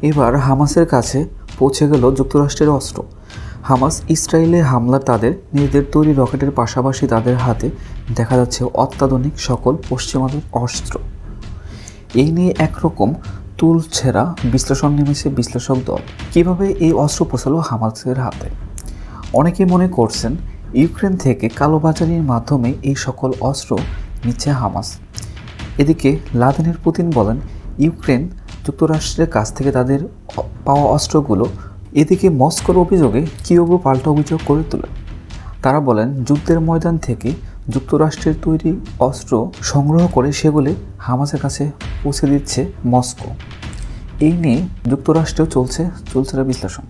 এবার হামাসের কাছে পৌঁছে গেল যুক্তরাষ্ট্রের অস্ত্র। হামাস ইসরায়েলে হামলা তাদের নিজেদের তৈরি রকেটের পাশাপাশি তাদের হাতে দেখা যাচ্ছে অত্যাধুনিক সকল পশ্চিমাদের অস্ত্র। এই নিয়ে একরকম তুলছেরা বিশ্লেষণ নেমেছে বিশ্লেষক দল। কীভাবে এই অস্ত্র পৌঁছালো হামাসের হাতে? অনেকে মনে করছেন ইউক্রেন থেকে কালোবাজারির মাধ্যমে এই সকল অস্ত্র নিচ্ছে হামাস। এদিকে ভ্লাদিমির পুতিন বলেন ইউক্রেন যুক্তরাষ্ট্রের কাছ থেকে তাদের পাওয়া অস্ত্রগুলো। এদিকে মস্কোর অভিযোগে কিয়েভও পাল্টা অভিযোগ করে তোলেন। তারা বলেন যুদ্ধের ময়দান থেকে যুক্তরাষ্ট্রের তৈরি অস্ত্র সংগ্রহ করে সেগুলি হামাসের কাছে পৌঁছে দিচ্ছে মস্কো। এই নিয়ে যুক্তরাষ্ট্রেও চলছে বিশ্লেষণ।